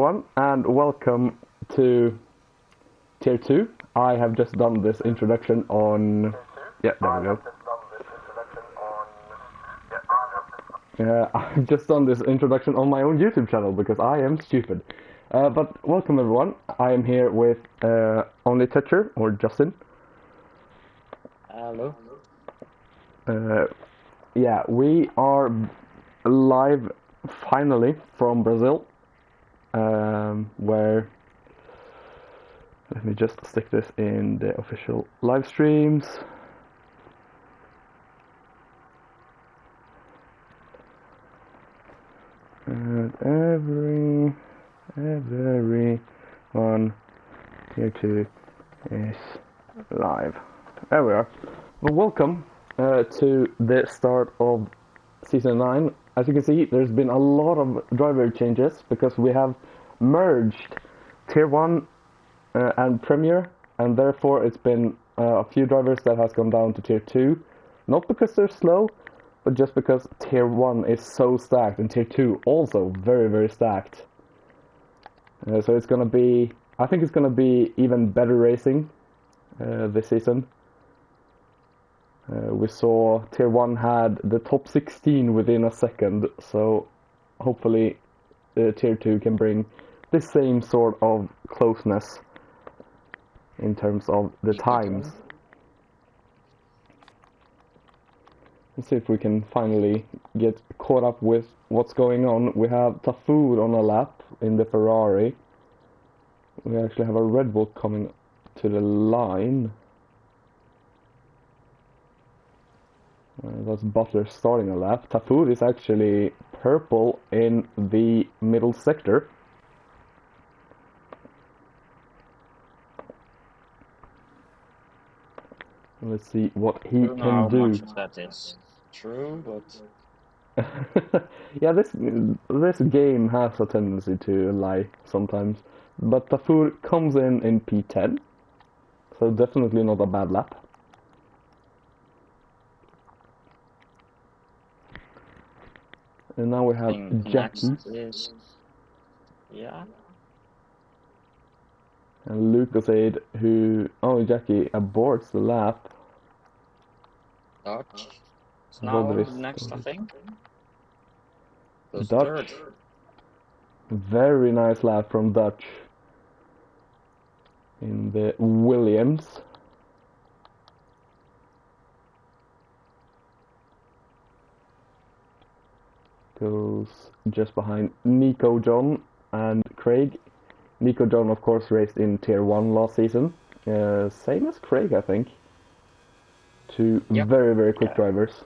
everyone, and welcome to Tier 2. I have just done this introduction on... Yeah, there we go. I've just done this introduction on my own YouTube channel because I am stupid. But welcome everyone. I am here with Only Toucher, or Justin. Hello. Yeah, we are live finally from Brazil, where... Let me just stick this in the official live streams. And everyone here too is live. There we are. Well, welcome to the start of Season 9. As you can see, there's been a lot of driver changes because we have merged Tier 1 and Premier, and therefore it's been a few drivers that has gone down to Tier 2. Not because they're slow, but just because Tier 1 is so stacked, and Tier 2 also very, very stacked. So it's gonna be... I think it's gonna be even better racing this season. We saw Tier 1 had the top 16 within a second, so hopefully Tier 2 can bring the same sort of closeness in terms of the times. Let's see if we can finally get caught up with what's going on. We have Tafood on a lap in the Ferrari. We actually have a Red Bull coming to the line. That's Butler starting a lap. Tafood is actually purple in the middle sector. Let's see what he can do. How much of that is true, but yeah, this game has a tendency to lie sometimes. But Tafood comes in P10, so definitely not a bad lap. And now we have Jackie. Yeah. And Lucas Aid, who... Oh, Jackie aborts the lap. Dutch. It's now next, I think. Dutch. Third. Very nice lap from Dutch. In the Williams. Goes just behind Nico John and Craig. Nico John, of course, raced in Tier 1 last season. Same as Craig, I think. Two very, very quick drivers.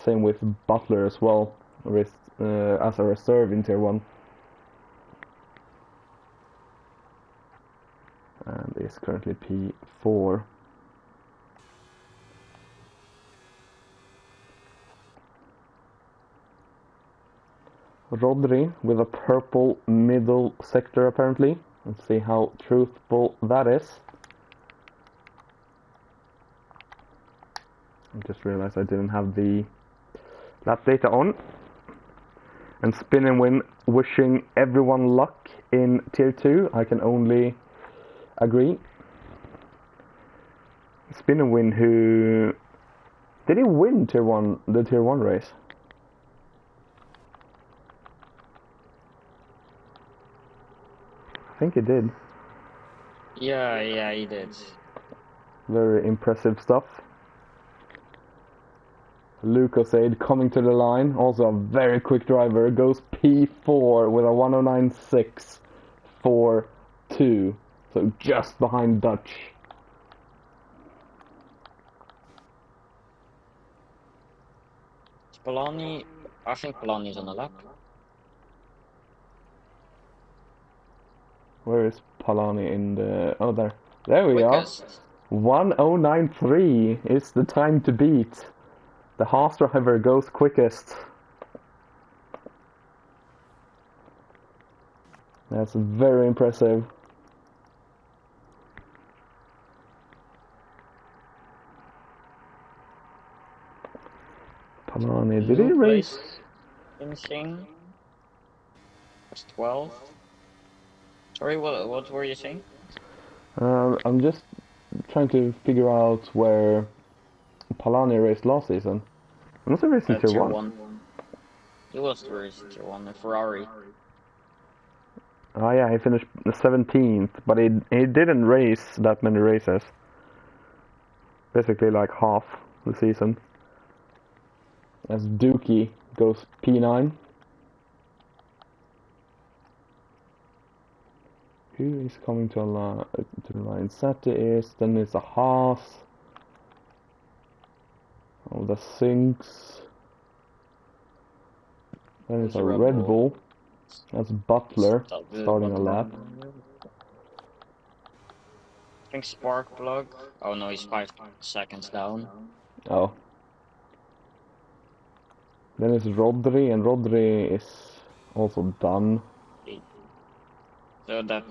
Same with Butler as well, raced as a reserve in Tier 1. And is currently P4. Rodri with a purple middle sector apparently. Let's see how truthful that is. I just realized I didn't have the lap data on. And Spin and Win wishing everyone luck in Tier 2. I can only agree. Spin and Win, who... Did he win the Tier 1 race? I think he did. Yeah, he did. Very impressive stuff. Lucas Aid coming to the line, also a very quick driver, goes P4 with a 109.642, so just behind Dutch. Polani, I think Polani's on the lap. Where is Polani in the... Oh, there we are. 1093 is the time to beat. The Haas driver goes quickest. That's very impressive. Polani, did he race? finishing was 12th. Sorry, what were you saying? I'm just trying to figure out where Palani raced last season. I must have raced in Tier Tier 1. 1. He was the race in Tier 1, a Ferrari. Oh yeah, he finished 17th, but he didn't race that many races. Basically like half the season. As Dookie goes P9. Who is coming to the line? Sati is, then it's a Haas. Oh, the Sinks. Then it's a Red Bull. That's Butler starting a lap. I think Sparkplug. Oh no, he's 5 seconds down. Oh. Then it's Rodri, and Rodri is also done. So that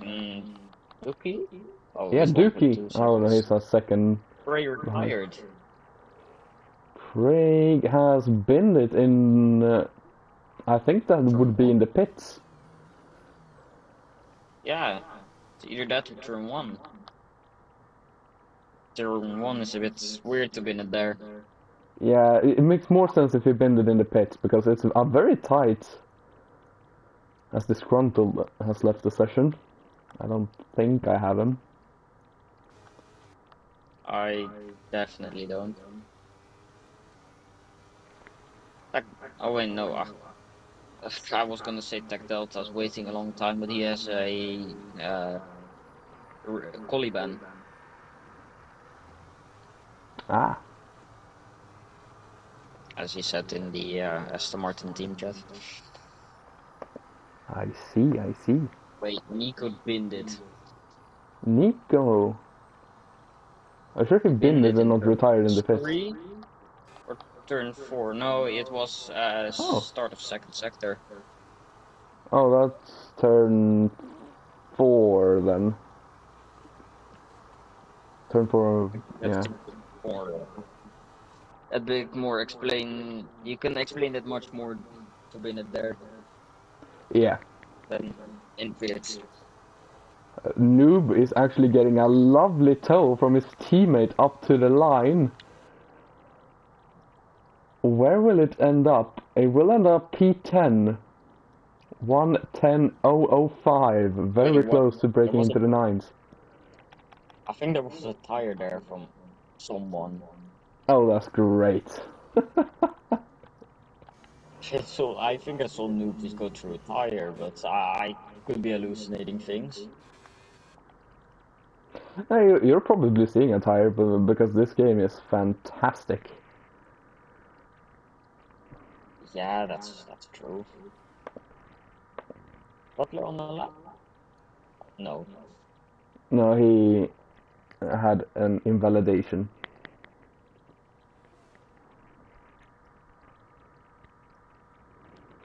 Dookie? Oh, Yeah, he's Dookie. 1.2 Oh no, seconds. he's a second. Ray retired. Craig has been it in. I think that would be in the pits. Yeah, it's either that or turn 1. Turn 1 is a bit weird to bin it there. Yeah, it makes more sense if he binned it in the pits because it's very tight. As Disgruntled has left the session. I don't think I have him. I definitely don't. Oh wait, no. I was gonna say Tech Delta's waiting a long time, but he has a collie ban. Ah, As he said in the Aston Martin team chat. I see, I see. Wait, Nico binned it. Nico. I sure he binned Binned it it and in not turn retired in the pits. 3 or turn 4. No, it was Oh. start of second sector. Oh, that's turn 4 then. Turn 4, That's yeah. more a bit more explain. You can explain it much more to bin it there Yeah. than in pits. Noob is actually getting a lovely toe from his teammate up to the line. Where will it end up? It will end up P10. 1:10.005. Very Wait, what? close to There breaking was into the nines. I think there was a tire there from someone. Oh, that's great. So I think I saw Noob just go through a tire, but I could be hallucinating things. Hey, you're probably seeing a tire because this game is fantastic. Yeah, that's true. Butler on the lap? No. No, he had an invalidation.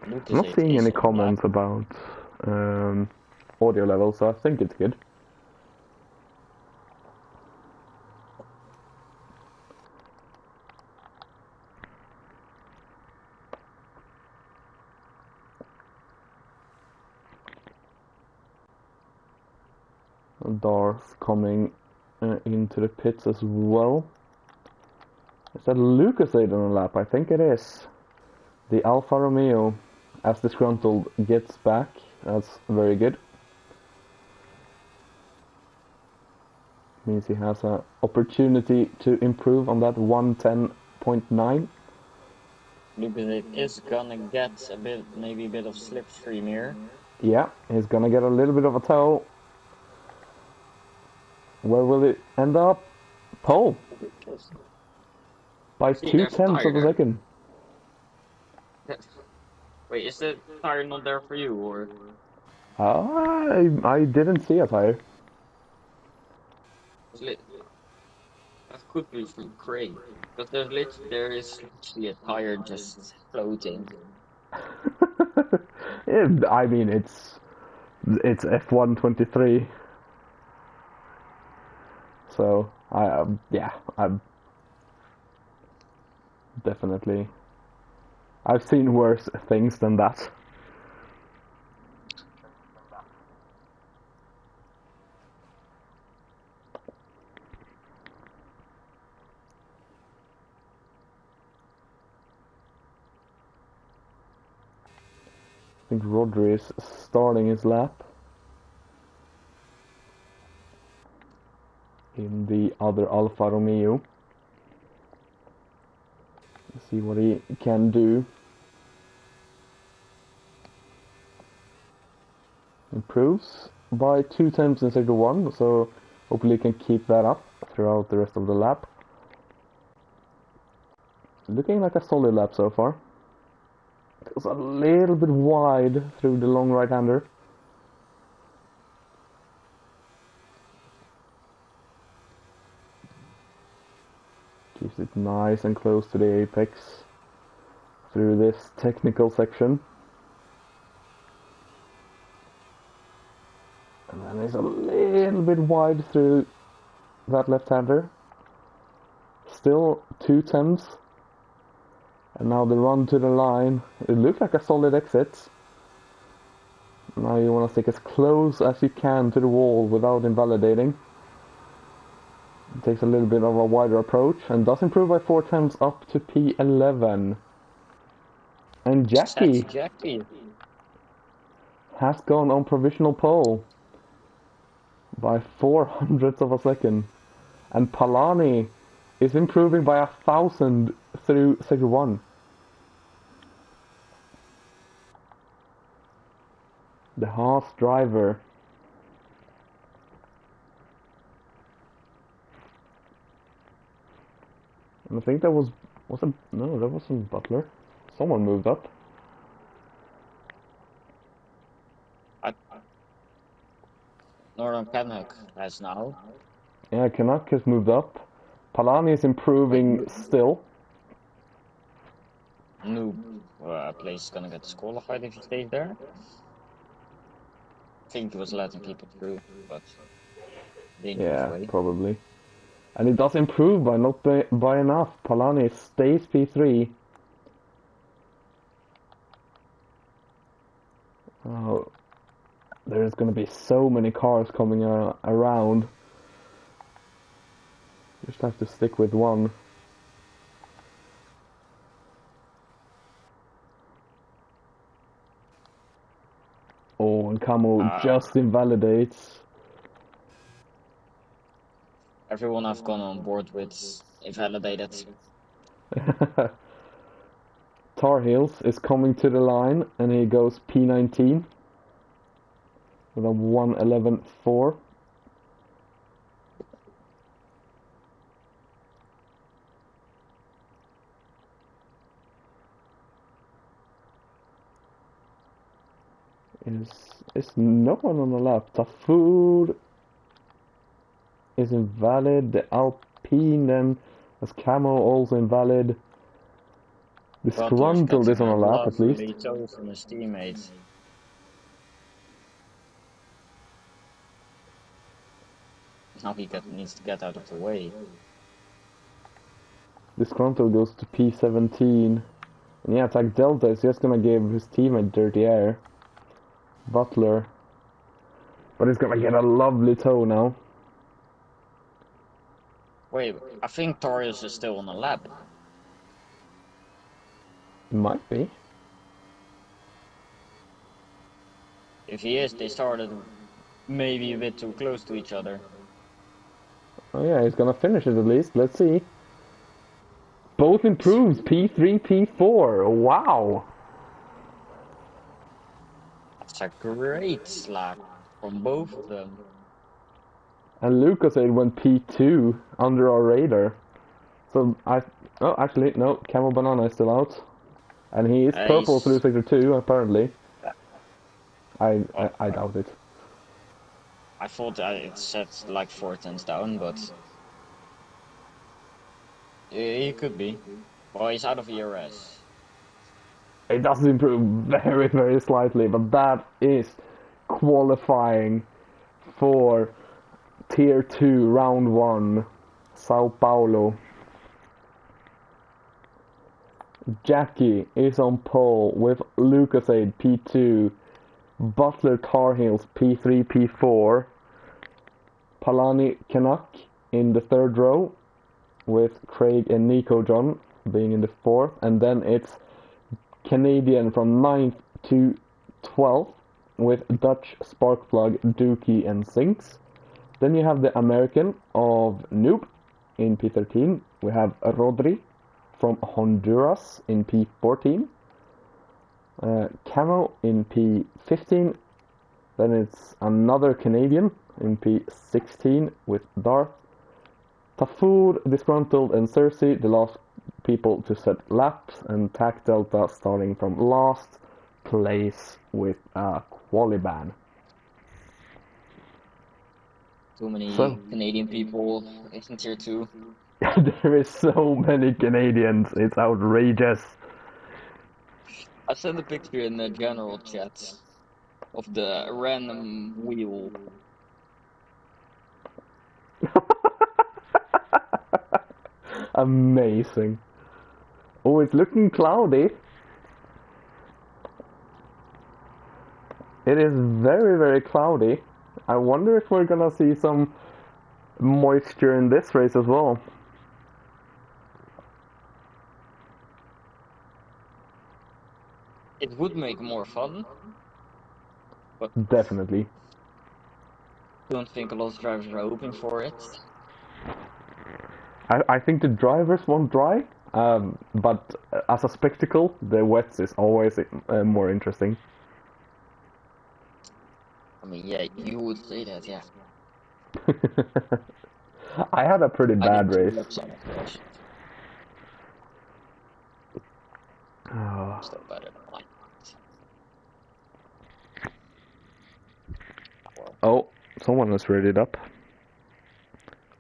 Noob I'm not seeing is any on the lap. comments about audio level, so I think it's good. Darth coming into the pits as well. Is that Lucas Aid on the lap? I think it is. The Alfa Romeo, as Disgruntled, gets back. That's very good. Means he has an opportunity to improve on that 110.9. Lucas is gonna get maybe a bit of slipstream here. Yeah, he's gonna get a little bit of a toe. Where will it end up? Pole! By See, two there's a tenths tire of a there. second. Wait, is the tire not there for you, or? I didn't see a tire. That could be from Craig, but there is literally a tire just floating. I mean, it's F123. So yeah, I'm definitely. I've seen worse things than that. I think Rodri is starting his lap in the other Alfa Romeo. Let's see what he can do. Improves by 2 times in sector 1, so hopefully he can keep that up throughout the rest of the lap. Looking like a solid lap so far. It was a little bit wide through the long right-hander. Keeps it nice and close to the apex through this technical section. And then it's a little bit wide through that left-hander. Still 2 tenths. And now the run to the line. It looks like a solid exit. Now you want to stick as close as you can to the wall without invalidating. It takes a little bit of a wider approach and does improve by 4 tenths up to P11. And Jackie has gone on provisional pole by 400ths of a second. And Palani is improving by 1,000 through sector 1. The Haas driver. And I think that was it? No, that wasn't Butler. Someone moved up. Northern Canuck has now. Yeah, Canuck has moved up. Palani is improving still. Noob place is gonna get disqualified if he stays there. I think he was letting people through, but dangerous Yeah, way. probably. And it does improve by not by enough. Palani stays P3. Oh, there's gonna be so many cars coming around. Just have to stick with one. Oh, and Camo just invalidates. Everyone I've gone on board with invalidated. Tar Heels is coming to the line and he goes P19 with a 1:11.4. Is no one on the left. The food is invalid. The Alpine then as Camo also invalid. Disgruntled is on a lap at least. From his teammates. Now he needs to get out of the way. Disgruntled goes to P17. And yeah, Attack Delta is just gonna give his teammate dirty air. Butler. But he's gonna get a lovely toe now. Wait, I think Torius is still on the lap. It might be. If he is, they started maybe a bit too close to each other. Oh yeah, he's gonna finish it at least. Let's see. Both improves. P3, P4. Wow. That's a great slap from both of them. And Lucasade went P2 under our radar. So oh, actually, no. Camel Banana is still out. And he is purple through sector 2, apparently. I doubt it. I thought it said like 4 tenths down, but he could be. Well, he's out of ERS. It does improve very, very slightly, but that is qualifying for Tier 2, Round 1, Sao Paulo. Jackie is on pole with Lucasade P2, Butler Tar Heels P3, P4, Palani Canuck in the third row with Craig and Nico John being in the fourth, and then it's Canadian from 9th to 12th with Dutch Sparkplug, Dookie and Sinks. Then you have the American of Noob in P13. We have Rodri from Honduras in P14. Camo in P15. Then it's another Canadian in P16 with Darth. Tafur, Disgruntled and Cersei, the last people to set laps, and TAC Delta starting from last place with a qualiban. Too many Canadian people in tier 2. There is so many Canadians, it's outrageous. I sent a picture in the general chat of the random wheel. Amazing. Oh, it's looking cloudy. It is very, very cloudy. I wonder if we're gonna see some moisture in this race as well. It would make more fun, but Definitely. I don't think a lot of drivers are hoping for it. I think the drivers won't dry, but as a spectacle, the wets is always more interesting. I mean, yeah, you would say that, yeah. I had a pretty bad race. Still better than mine. Oh, someone has read it up.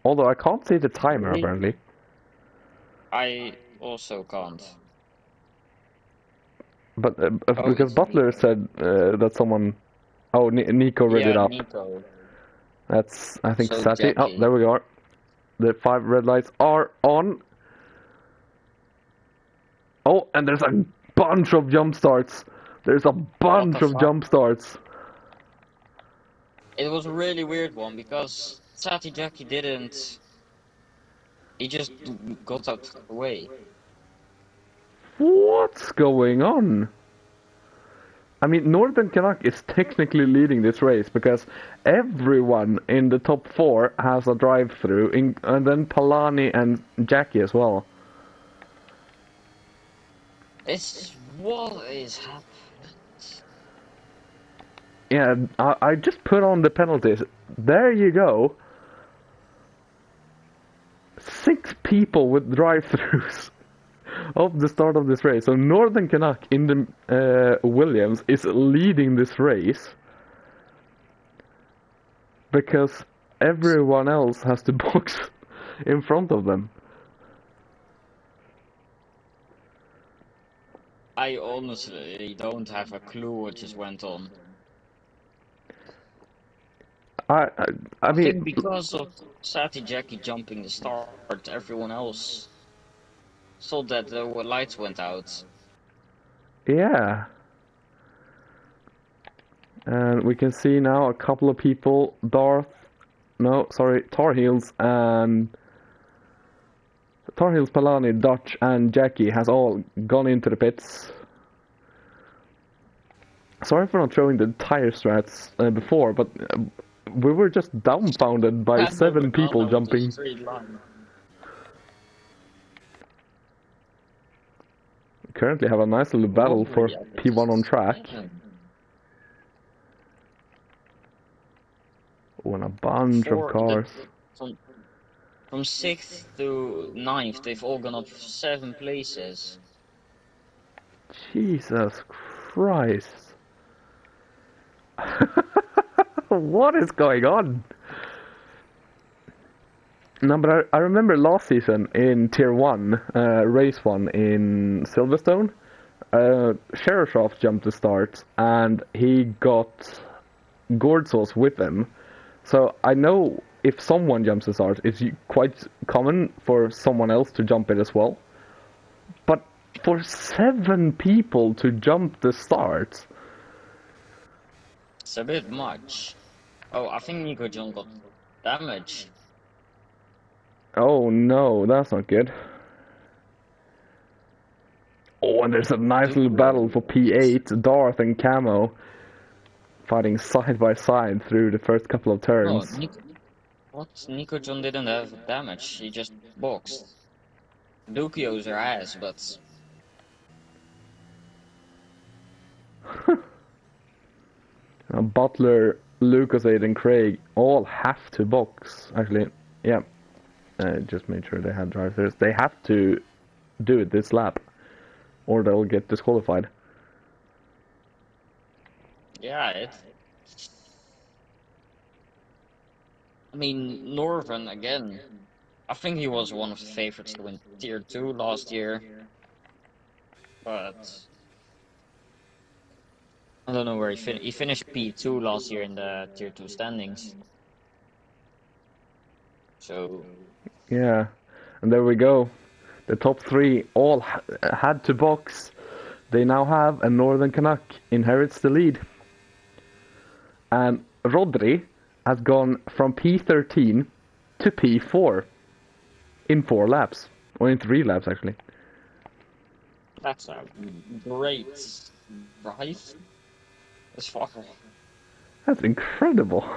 Although I can't see the timer, Really? apparently. I also can't. But because Butler said that someone... Oh, Nico read it up. Nico. That's, I think, So Sati. Oh, there we go. The 5 red lights are on. Oh, and there's a bunch of jump starts. There's a bunch of jump starts. It was a really weird one because Sati Jackie didn't. He just got out of the way. What's going on? I mean, Northern Canuck is technically leading this race because everyone in the top 4 has a drive-through, and then Palani and Jackie as well. What is happening? Yeah, I just put on the penalties. There you go. 6 people with drive-throughs of the start of this race. So Northern Canuck in the Williams is leading this race because everyone else has to box in front of them. I honestly don't have a clue what just went on. I mean, think because of Sati Jackie jumping the start, everyone else saw that the lights went out. Yeah. And we can see now a couple of people, Tar Heels, Palani, Dutch and Jackie has all gone into the pits. Sorry for not showing the tire strats before, but we were just dumbfounded by 7 people jumping. Currently have a nice little battle for P1 on track. Oh, and a bunch of cars. From 6th to 9th, they've all gone up 7 places. Jesus Christ. What is going on? No, but I remember last season in Tier 1, Race 1 in Silverstone, Sheroshoff jumped the start and he got Gordzos with him. So I know if someone jumps the start, it's quite common for someone else to jump it as well. But for 7 people to jump the start. It's a bit much. Oh, I think Nico John got damage. Oh no, that's not good. Oh, and there's a nice little battle for P8, Darth and Camo fighting side by side through the first couple of Oh, turns. what? Nico John didn't have damage. He just boxed. Dukio's her ass, but Butler, Lucas, and Craig all have to box. Actually, yeah. Just made sure they had drive-throughs. They have to do it this lap, or they'll get disqualified. yeah, I mean, Northern again. I think he was one of the favorites to win Tier 2 last year, but I don't know where he finished P2 last year in the Tier 2 standings. So Yeah, and there we go. The top 3 all had to box. They now have a Northern Canuck inherits the lead. And Rodri has gone from P13 to P4 in 4 laps. Or in 3 laps, actually. that's a great drive. As far. That's incredible.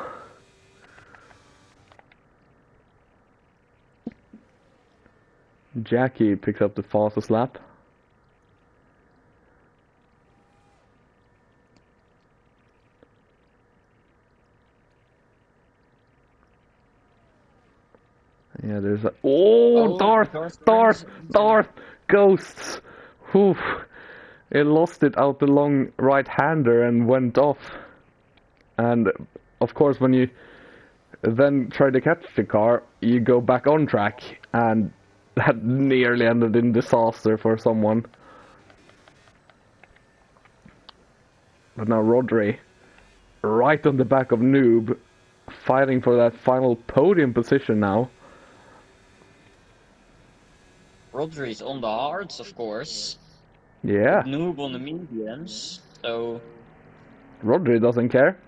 Jackie picks up the fastest lap. Yeah, there's a... Oh, Darth! Ghosts! Oof. It lost it out the long right-hander and went off. And, of course, when you then try to catch the car, you go back on track. And that nearly ended in disaster for someone. But now Rodri, right on the back of Noob, fighting for that final podium position now. Rodri's on the hards, of course. Yeah. Noob on the mediums, so... Rodri doesn't care.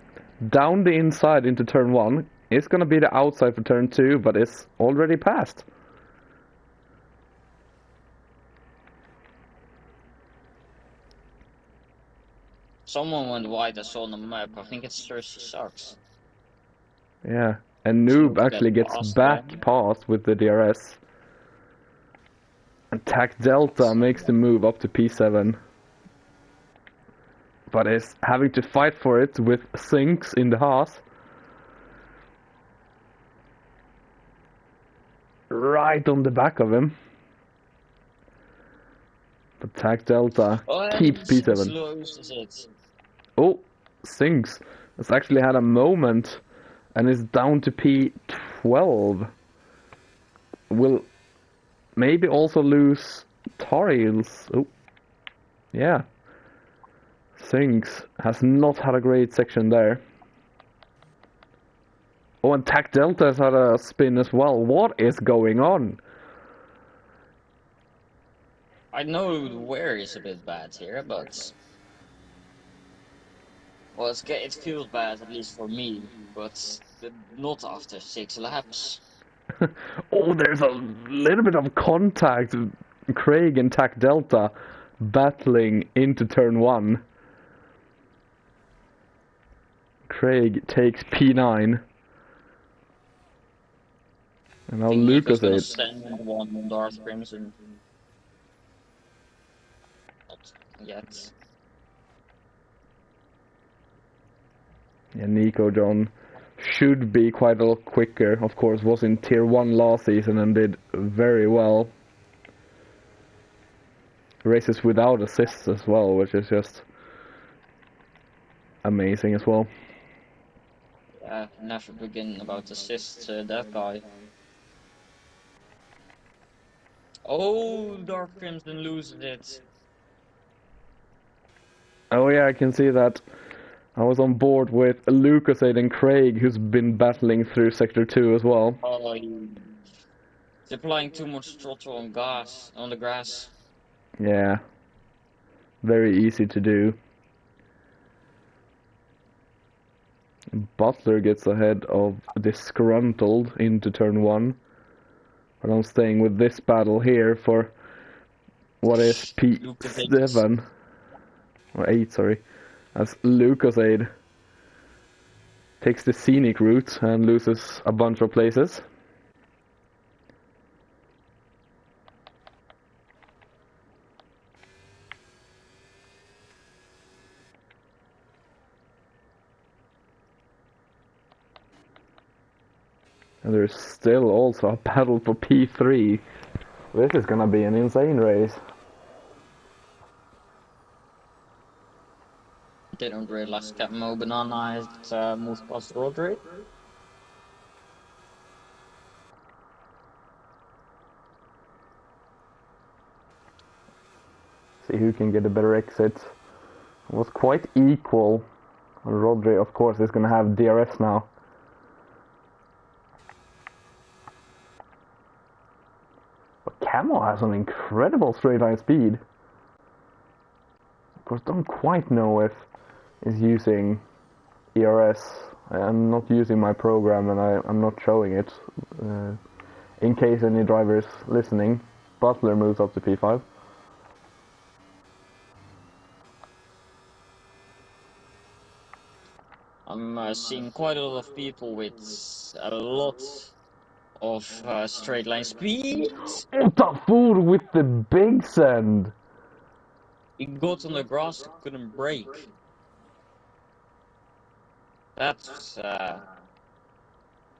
Down the inside into turn 1. It's gonna be the outside for turn 2, but it's already passed. Someone went wide, I saw on the map. I think it's Cersei Sucks. Yeah. And Noob actually gets back past with the DRS. Attack Delta makes the move up to P7. But is having to fight for it with Sinks in the Haas. Right on the back of him. But Attack Delta keeps P7. Oh, Sinks has actually had a moment and is down to P12. Will maybe also lose Tariels. Oh, yeah. Sinks has not had a great section there. Oh, and Tac Delta has had a spin as well. What is going on? I know the wear is a bit bad here, but... Well, it feels bad, at least for me, but not after 6 laps. Oh, there's a little bit of contact. Craig and Tac Delta battling into turn 1. Craig takes P9. And now Lucas is send one on Darth Crimson. Not yet. Yeah, Nico John should be quite a lot quicker. Of course, was in tier 1 last season and did very well. Races without assists as well, which is just amazing as well. Yeah, never begin about assists, that guy. Oh, Dark Crimson loses it. Oh yeah, I can see that. I was on board with Lucas and Craig, who's been battling through Sector 2 as well. Oh, he's applying too much throttle on gas, on the grass. Yeah, very easy to do. Butler gets ahead of Disgruntled into turn 1. But I'm staying with this battle here for what is Lucas Aid. P7 or 8, sorry, as Lucas Aid takes the scenic route and loses a bunch of places. And there's still also a battle for P3. This is gonna be an insane race. Didn't realize Capmo Banana had moved past Rodri. See who can get a better exit. It was quite equal. Rodri, of course, is gonna have DRS now. But Camo has an incredible straight line speed. Of course, don't quite know if he's using ERS. I'm not using my program and I'm not showing it. In case any drivers listening, Butler moves up to P5. I'm seeing quite a lot of people with a lot of straight line speed. Otafour with the big send! He got on the grass and couldn't brake. That's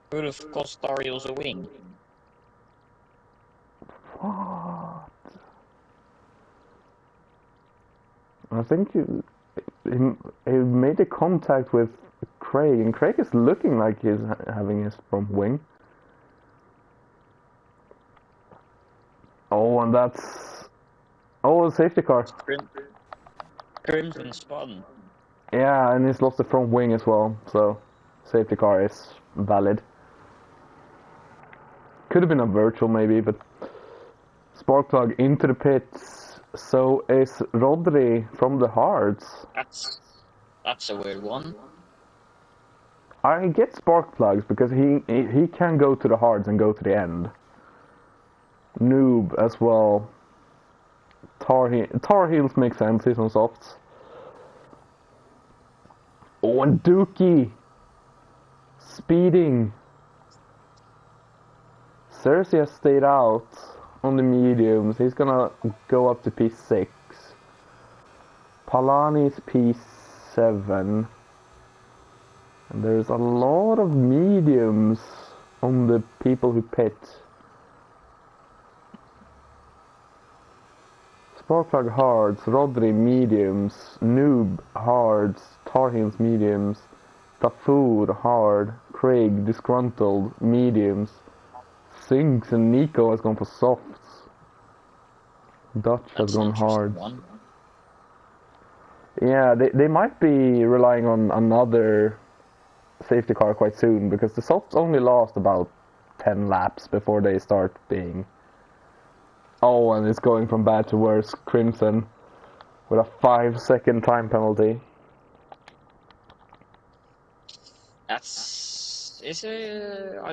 could have cost Darius a win. What? I think he made a contact with Craig, and Craig is looking like he's having his front wing. Oh, and that's... Oh, a safety car. Crimson spun. Yeah, and he's lost the front wing as well, so safety car is valid. Could have been a virtual maybe, but Sparkplug into the pits. So is Rodri from the hards. That's a weird one. I get Sparkplugs because he can go to the hards and go to the end. Noob as well. Tar Heels make sense, he's on softs. Oh, and Dookie! Speeding. Cersei has stayed out on the mediums. He's gonna go up to P6. Palani's P7. And there's a lot of mediums on the people who pit. Sparkplug hards, Rodri mediums, Noob hards, Tarhins mediums, Tafour hard, Craig disgruntled mediums, Sinks and Nico has gone for softs. Dutch has gone hard. Yeah, they might be relying on another safety car quite soon because the softs only last about 10 laps before they start being... Oh, and it's going from bad to worse. Crimson with a 5-second time penalty. I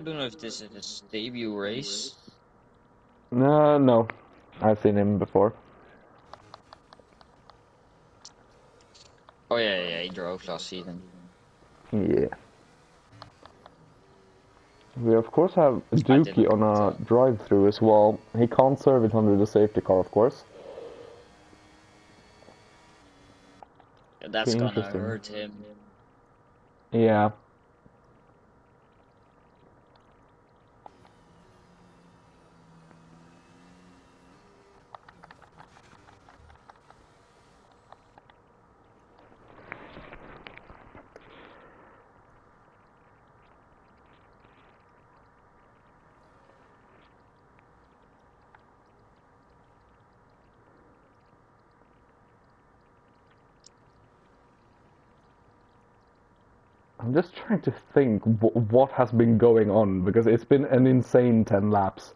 don't know if this is his debut race. No. I've seen him before. Oh yeah, he drove last season. Yeah. We of course have Dookie on a drive-through as well. He can't serve it under the safety car, of course. Yeah, that's gonna hurt him. Yeah. I'm just trying to think what has been going on because it's been an insane 10 laps.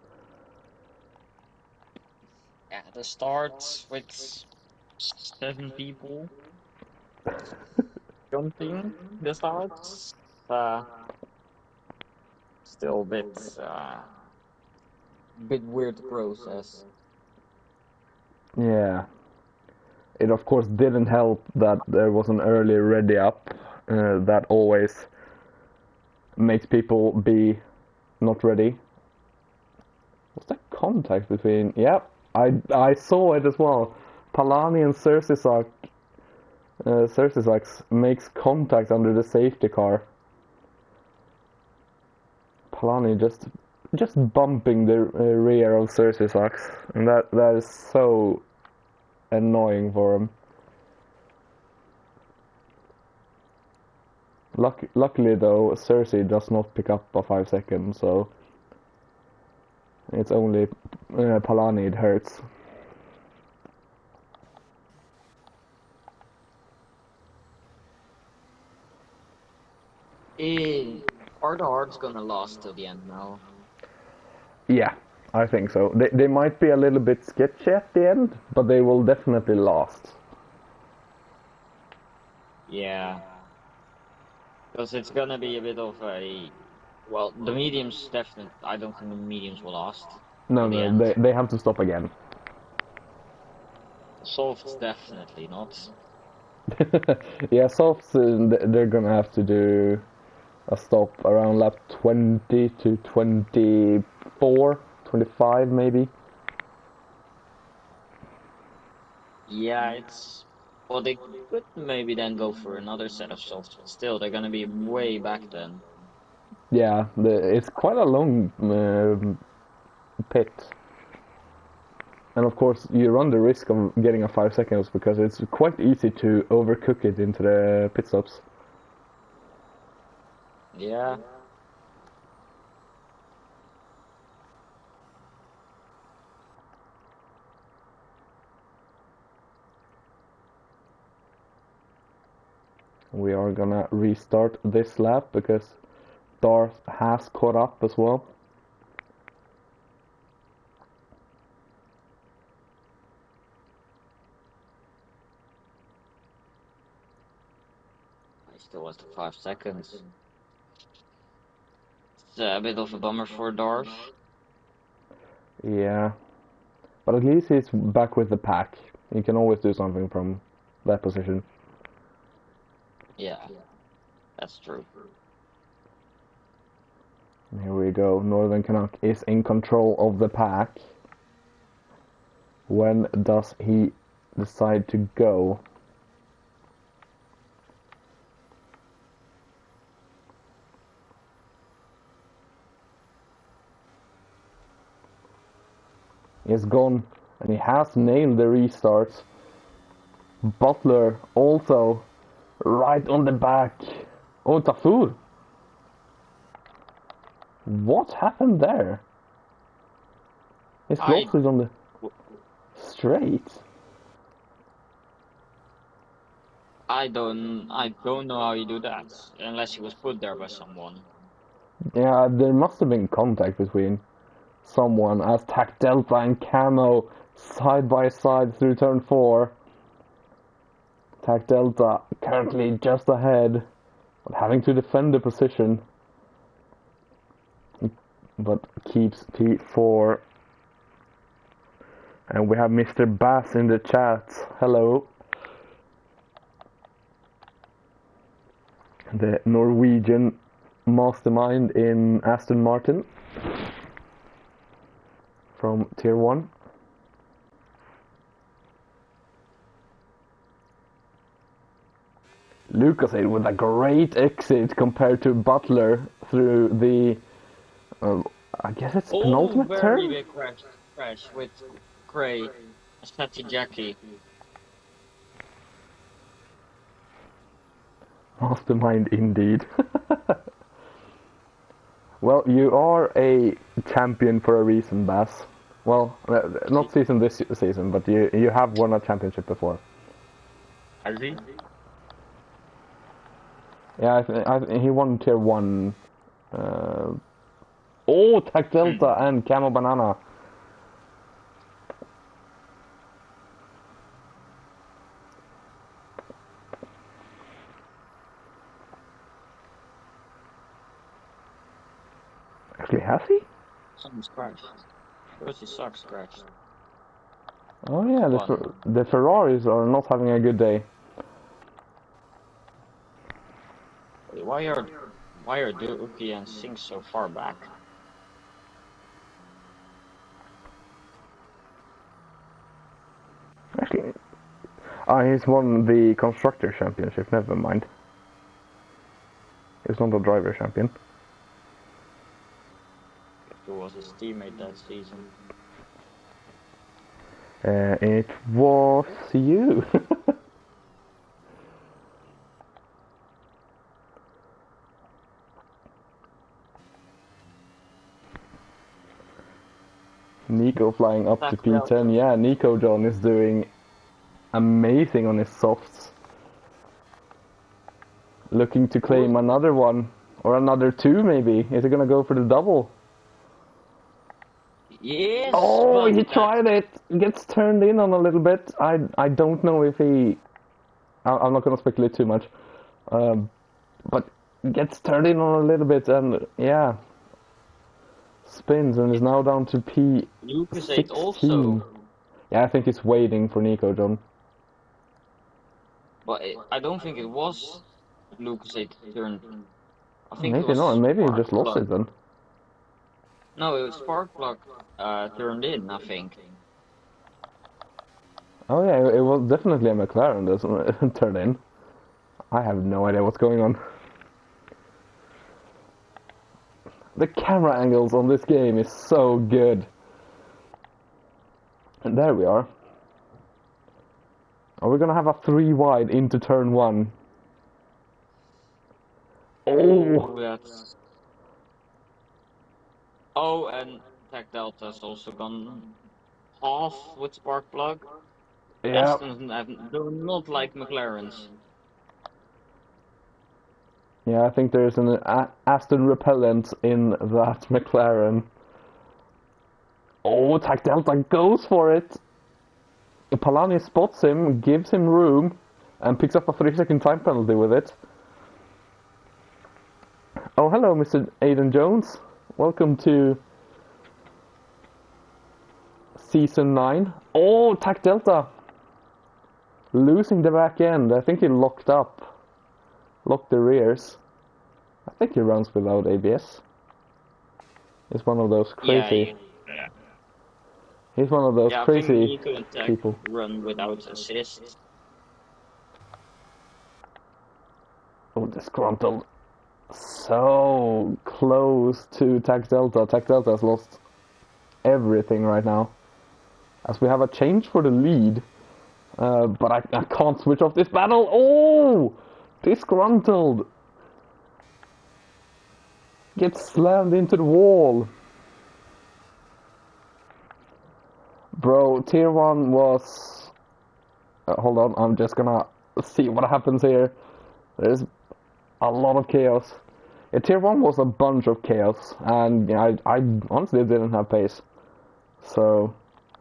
Yeah, the start with 7 people jumping the starts. Still bit weird to process. Yeah. It of course didn't help that there was an early ready up. That always makes people be not ready. What's that contact between? Yep, I saw it as well. Palani and Cerseisax makes contact under the safety car. Palani just bumping the rear of Cerseisax, and that is so annoying for him. Luckily though, Cersei does not pick up a 5 seconds, so it's only Palani it hurts. Are the hearts gonna last till the end now? Yeah, I think so. They might be a little bit sketchy at the end, but they will definitely last. Yeah. Because it's gonna be a bit of a... Well, the mediums definitely... I don't think the mediums will last No, till the no, end. they have to stop again. Softs definitely not. Yeah, softs, they're gonna have to do a stop around lap 20 to 24, 25 maybe. Yeah, it's... Well, they could maybe then go for another set of softs, but still, they're gonna be way back then. Yeah, it's quite a long pit. And of course, you run the risk of getting a 5 seconds because it's quite easy to overcook it into the pit stops. Yeah. We are gonna restart this lap because Darth has caught up as well. I still has the 5 seconds. It's a bit of a bummer for Darth. Yeah, but at least he's back with the pack. He can always do something from that position. Yeah, that's true. Here we go. Northern Canuck is in control of the pack. When does he decide to go? He's gone, and he has nailed the restarts. Butler also right on the back. Oh, Tafur! What happened there? His loss is on the straight. I don't know how you do that, unless he was put there by someone. Yeah, there must have been contact between someone as Tac Delta and Camo side by side through turn 4. Tac Delta currently just ahead, but having to defend the position. But keeps P4. And we have Mr. Bass in the chat. Hello. The Norwegian mastermind in Aston Martin from Tier 1. Lucas with a great exit compared to Butler through the, I guess it's penultimate very turn? big crash with Gray, Sati Jackie. Mastermind indeed. Well, you are a champion for a reason, Bass. Well, not season this season, but you have won a championship before. Has he? Yeah, he won Tier 1. Oh, Tac Delta and Camo Banana. Actually, has he? Someone's crashed. Rosie sucks crashed. Oh yeah, One. the Ferraris are not having a good day. Wait, why are Duki and Singh so far back? Actually, he's won the constructor championship. Never mind. He's not a driver champion. Who was his teammate that season? It was you. Nico flying up to P10. Yeah, Nico John is doing amazing on his softs. Looking to claim another one. Or another two, maybe. Is he gonna go for the double? Yes. Oh, he tried it. Gets turned in on a little bit. I don't know if he. I'm not gonna speculate too much. But gets turned in on a little bit, and yeah, spins and is now down to Lucas 8 also. P16. Yeah, I think it's waiting for Nico John. But I don't think it was Lucas 8 turned. I think it Maybe was not. Maybe he just lost it then. No, it was Sparkplug turned in, I think. Oh yeah, it was definitely a McLaren that turned in. I have no idea what's going on. The camera angles on this game is so good. And there we are. Are we gonna have a 3 wide into turn 1? Oh! That's... Oh, and Tech Delta's also gone half with Sparkplug. Yeah. Do not like McLarens. Yeah, I think there's an Aston repellent in that McLaren. Oh, Tech Delta goes for it. Palani spots him, gives him room, and picks up a 3-second time penalty with it. Oh, hello, Mr. Aidan Jones. Welcome to Season 9. Oh, Tech Delta! Losing the back end. I think he locked the rears. I think he runs without ABS. He's one of those crazy... Yeah. He's one of those crazy I think Nico and Tech people. run without assist. Oh, disgruntled. So close to Tech Delta. Tech Delta has lost everything right now. As we have a change for the lead. But I can't switch off this battle. Oh! Disgruntled. Gets slammed into the wall. Bro, tier 1 was... hold on, I'm just gonna see what happens here. There's a lot of chaos. Yeah, tier 1 was a bunch of chaos, and I honestly didn't have pace. So,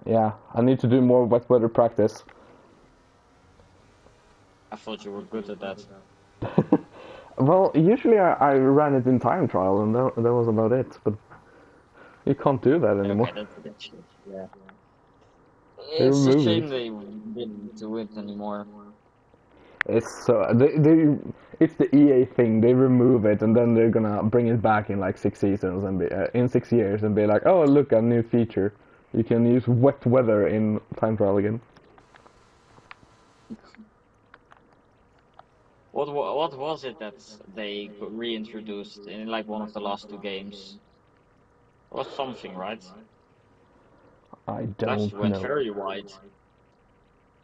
yeah, I need to do more wet weather practice. I thought you were good at that. Well, usually I ran it in time trial, and that was about it, but you can't do that anymore. Okay, that's shit. Yeah. It's a shame they didn't do it anymore. It's it's the EA thing. They remove it, and then they're gonna bring it back in like 6 seasons and in 6 years, and be like, oh look, a new feature. You can use wet weather in time trial again. What was it that they reintroduced in like one of the last 2 games? It was something, right? I It don't actually went know. very wide.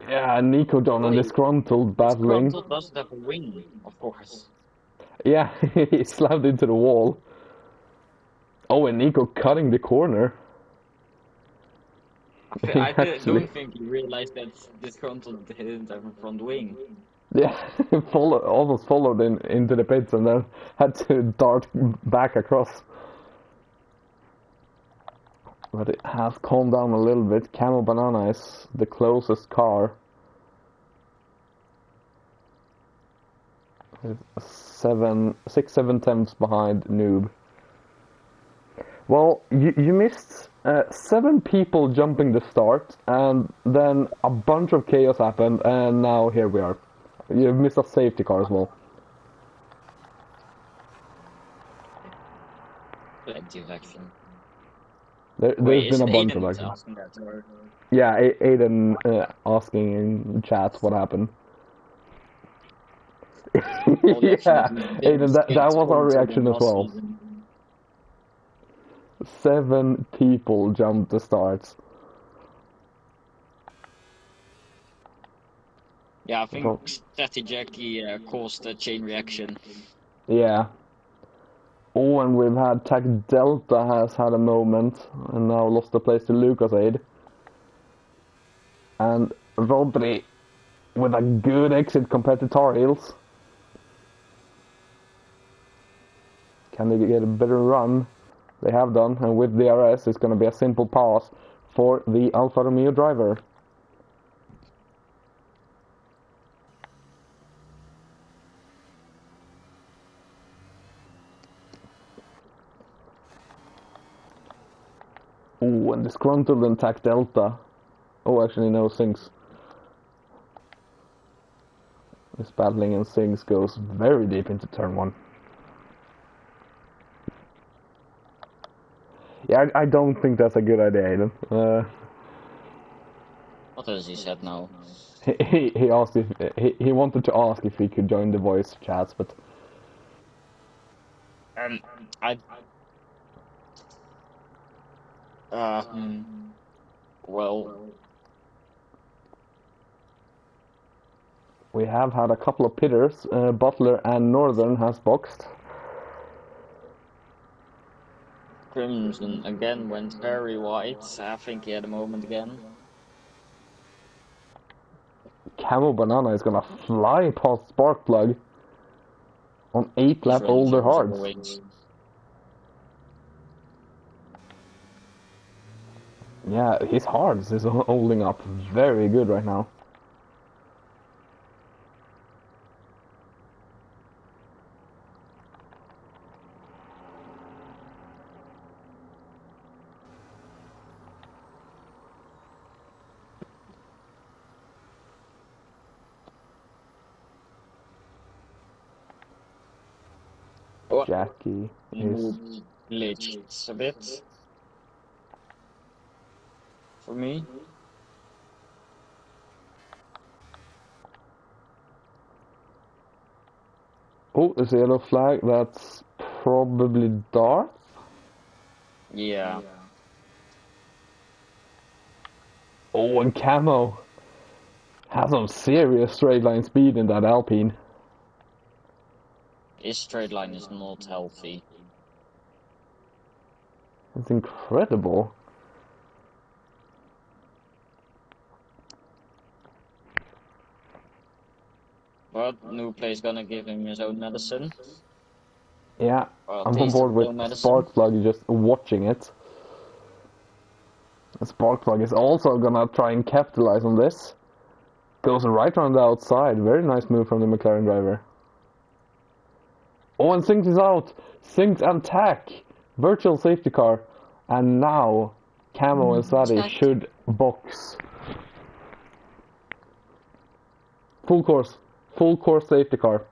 Yeah, Nico John and Disgruntled battling. Disgruntled doesn't have a wing, of course. Yeah, he slammed into the wall. Oh, and Nico cutting the corner. I don't think he realized that Disgruntled didn't have a front wing. Yeah, almost followed into the pits and then had to dart back across. But it has calmed down a little bit. Camel Banana is the closest car. 6-7 tenths behind Noob. Well, you missed 7 people jumping the start, and then a bunch of chaos happened, and now here we are. You've missed a safety car as well. Plenty of action. There's Wait, is been a it bunch of Aiden action. asking that? Or... Yeah, Aiden asking in chat what happened. Well, Yeah, definitely Aiden, biggest that gains was our pointer reaction than as last well. season. 7 people jumped the starts. Yeah, I think So, Statty Jackie caused a chain reaction. yeah. Oh, and we've had Tech Delta has had a moment and now lost the place to Lucas Aid. And Rodri with a good exit compared to Tar Heels. Can they get a better run? They have done, and with DRS it's going to be a simple pass for the Alfa Romeo driver. Oh, and disgruntled and Tech Delta. Oh, actually no, Sinks. This battling and Sinks goes very deep into turn 1. Yeah, I don't think that's a good idea, Aiden. What has he said now? He asked if he wanted to ask if he could join the voice chats, but Um, I uh, hmm, well, we have had a couple of pitters. Butler and Northern has boxed. Crimson again went very wide. I think he had a moment again. Camo Banana is gonna fly past Sparkplug on 8 He's lap running older zero hards. wings. Yeah, his hards is holding up very good right now. Oh, Jackie is. noob glitched a bit for me. Oh, there's a yellow flag. That's probably Darth. Yeah, Oh, and Camo has some serious straight line speed in that Alpine. his straight line is not healthy. It's incredible. But new play's gonna give him his own medicine. Yeah, Well, I'm on taste of board his with own medicine. Sparkplug just watching it. Sparkplug is also gonna try and capitalize on this. Goes right on the outside. Very nice move from the McLaren driver. Oh, and Sinks is out. Sinks and Tack. Virtual safety car. And now Camo and Sadi Check. should box. Full course. Full course safety car.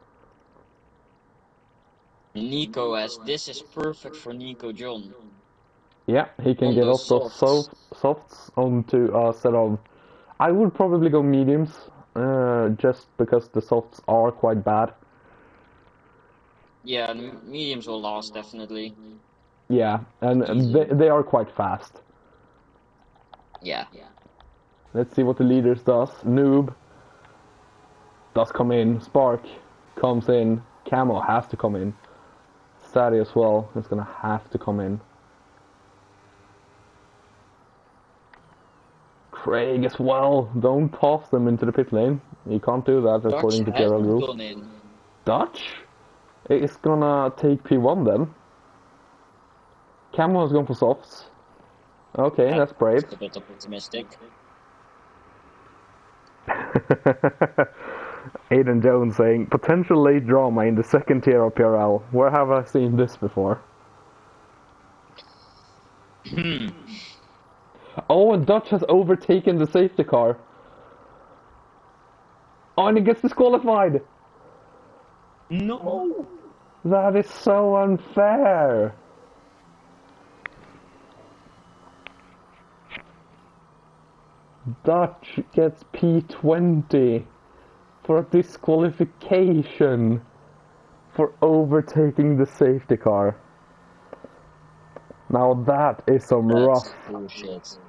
Nico as this is perfect for Nico John. Yeah, he can On get those off those softs. softs onto a set of... I would probably go mediums, just because the softs are quite bad. Yeah, mediums will last definitely. Yeah, and Easily. they are quite fast. Yeah. Let's see what the leaders does. Noob does come in. Spark comes in. Camo has to come in. Sadie as well is gonna have to come in. Craig as well. Don't toss them into the pit lane. You can't do that Dutch according to TRL hasn't rules. gone in. Dutch is gonna take P1 then. Camo has gone for softs. Okay, that's brave. That's a bit optimistic. Aiden Jones saying, potential late drama in the second tier of PRL. Where have I seen this before? Hmm. Oh, and Dutch has overtaken the safety car. Oh, and he gets disqualified. No. That is so unfair. Dutch gets P20 for a disqualification for overtaking the safety car. Now that is some rough. That's bullshit.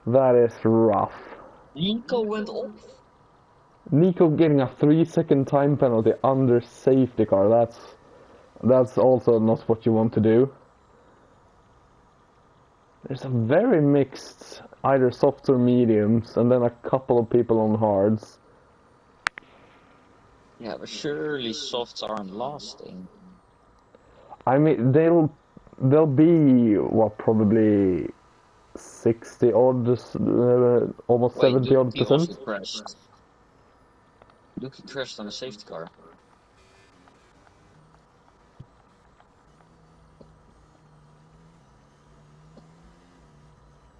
That is rough. Nico went off. Nico getting a 3-second time penalty under safety car. That's also not what you want to do. There's a very mixed, either softs or mediums, and then a couple of people on hards. Yeah, but surely softs aren't lasting. I mean, they'll be what, probably 60 odd, almost Wait, 70 odd Dookie also percent. crashed. Dookie crashed on a safety car.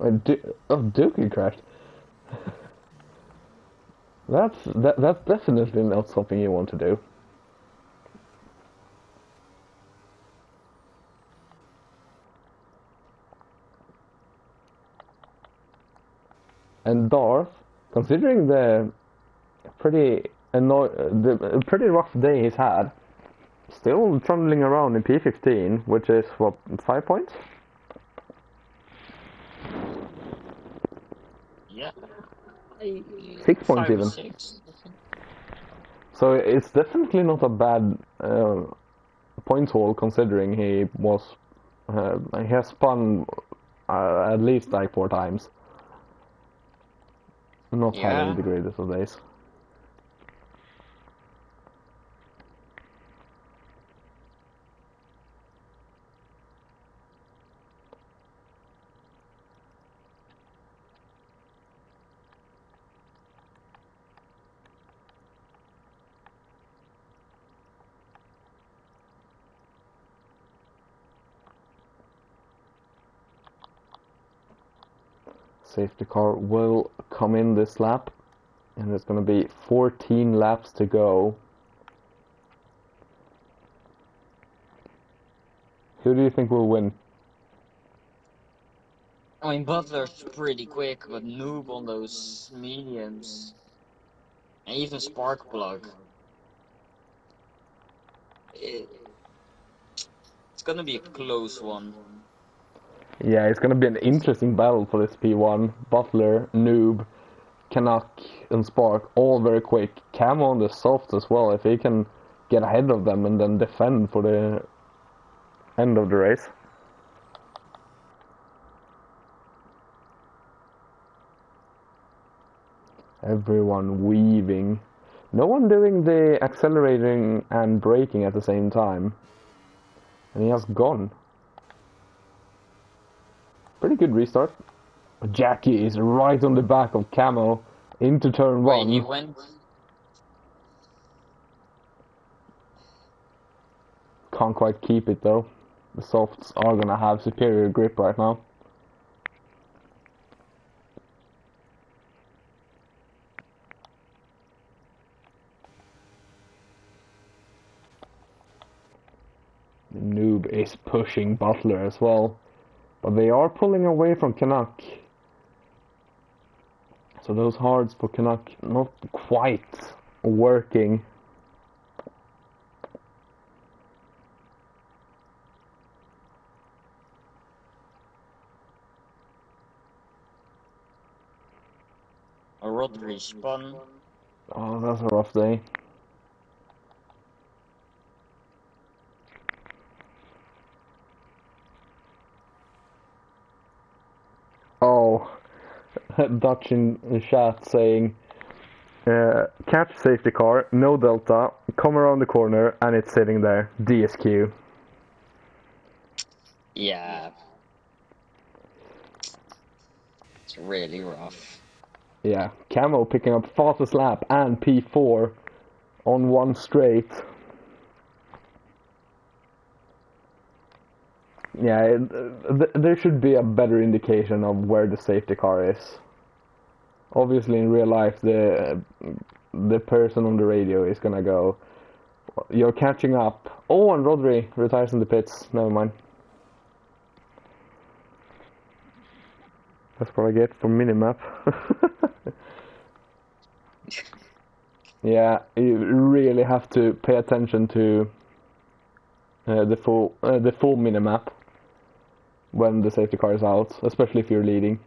Dookie crashed. That's definitely not something you want to do. And Darth, considering the pretty rough day he's had, still trundling around in P15, which is what, 5 points? Yeah. 6 points 5 or even. 6. So it's definitely not a bad points haul considering he has spun at least like 4 times. Not had any Yeah. the greatest of days. Safety car will come in this lap, and there's going to be 14 laps to go. Who do you think will win? I mean, Butler's pretty quick, but Noob on those mediums. And even Sparkplug. It, it's gonna be a close one. Yeah, it's going to be an interesting battle for this P1. Butler, Noob, Canuck, and Spark, all very quick. Camo on the soft as well, if he can get ahead of them and then defend for the end of the race. Everyone weaving. No one doing the accelerating and braking at the same time. And he has gone. Pretty good restart. Jackie is right on the back of Camo into turn Wait, he 1. went. Can't quite keep it though. The softs are gonna have superior grip right now. The Noob is pushing Butler as well. But they are pulling away from Canuck. So those hards for Canuck not quite working. A Rodri spun. Oh, that's a rough day. Oh, Dutch in chat saying, catch safety car, no delta, come around the corner, and it's sitting there. DSQ. Yeah. It's really rough. Yeah, Camo picking up fastest lap and P4 on one straight. Yeah, there should be a better indication of where the safety car is. Obviously, in real life, the person on the radio is gonna go, "You're catching up." Oh, and Rodri retires in the pits. Never mind. That's what I get for minimap. Yeah, you really have to pay attention to the full minimap when the safety car is out, especially if you're leading,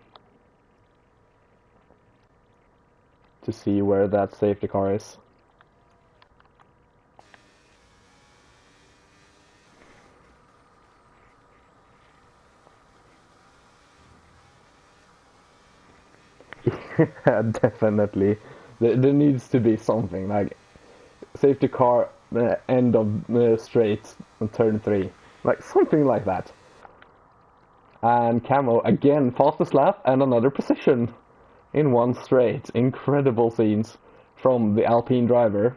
to see where that safety car is. Definitely. There needs to be something like safety car end of straight on turn 3, like something like that. And Camo again, fastest lap and another position in one straight. Incredible scenes from the Alpine driver.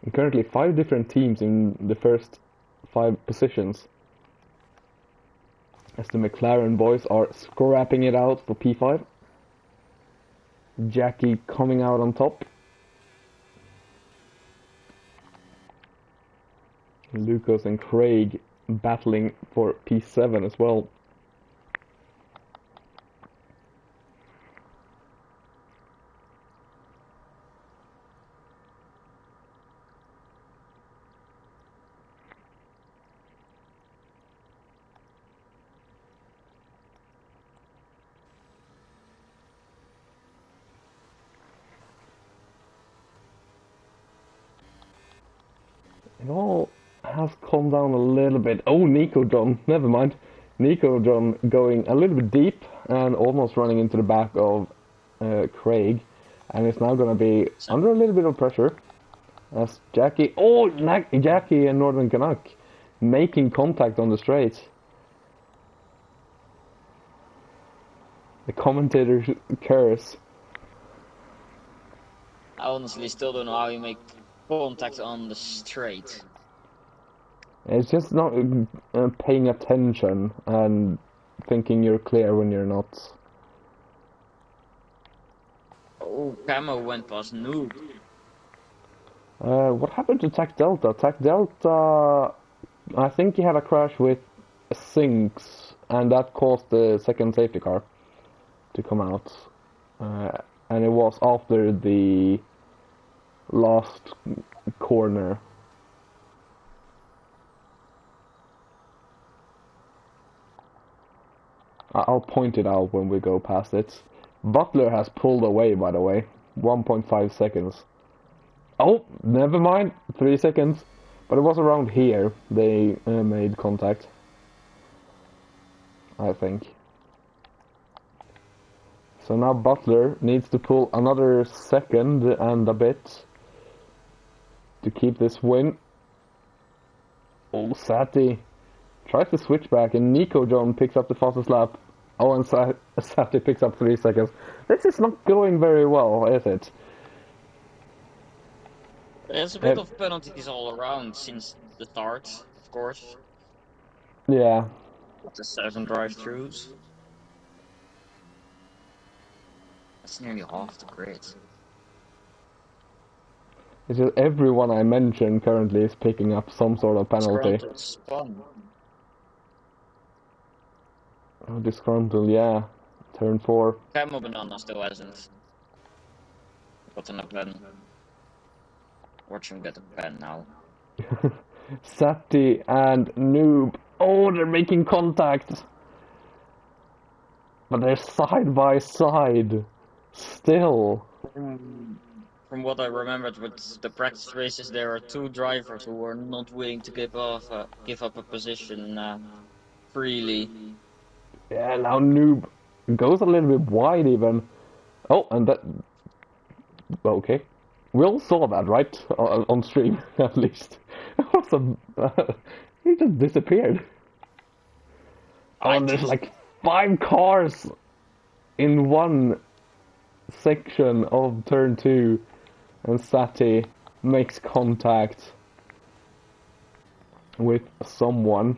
And currently 5 different teams in the first 5 positions, as the McLaren boys are scrapping it out for P5. Jackie coming out on top. Lucas and Craig battling for P7 as well. It all has calmed down a little bit. Oh, Nico John, never mind. Nico John going a little bit deep and almost running into the back of Craig, and it's now going to be under a little bit of pressure as Jackie. Oh, Jackie and Northern Canuck making contact on the straight. The commentator curse. I honestly still don't know how you make contact on the straight. It's just not paying attention and thinking you're clear when you're not. Oh, Camo went past Noob. What happened to Tac Delta? Tac Delta, I think he had a crash with Sinks, and that caused the second safety car to come out. And it was after the last corner. I'll point it out when we go past it. Butler has pulled away, by the way. 1.5 seconds. Oh, never mind. 3 seconds. But it was around here they made contact, I think. So now Butler needs to pull another second and a bit to keep this win. Oh, Sati tries to switch back, and Nico John picks up the fastest lap. Oh, and Sati picks up 3 seconds. This is not going very well, is it? There's a bit of penalties all around since the start, of course. Yeah. With the 7 drive-throughs. That's nearly half the grid. It's just everyone I mentioned currently is picking up some sort of penalty. Spun. Oh, disgruntled, yeah. Turn 4. Camo Banana still hasn't gotten a pen. Watch him get a pen now. Sati and Noob. Oh, they're making contact. But they're side by side. Still. From what I remembered with the practice races, there are 2 drivers who are not willing to give up a position freely. Yeah, now Noob goes a little bit wide even. Oh, and that... Okay. We all saw that, right? On stream, at least. He just disappeared. Oh, and there's like 5 cars in one section of turn 2. And Sati makes contact. with someone.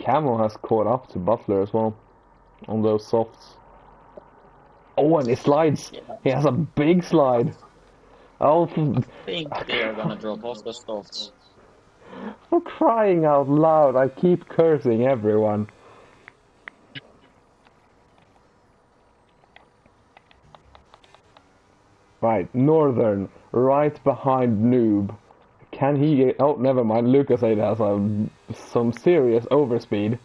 Camo has caught up to Butler as well on those softs. Oh, and he slides. Yeah, He has a big slide. Oh, I think they are gonna drop off the softs. for crying out loud, I keep cursing everyone. Right, Northern, right behind Noob. Can he get... Oh, never mind. Lucas 8 has some serious overspeed.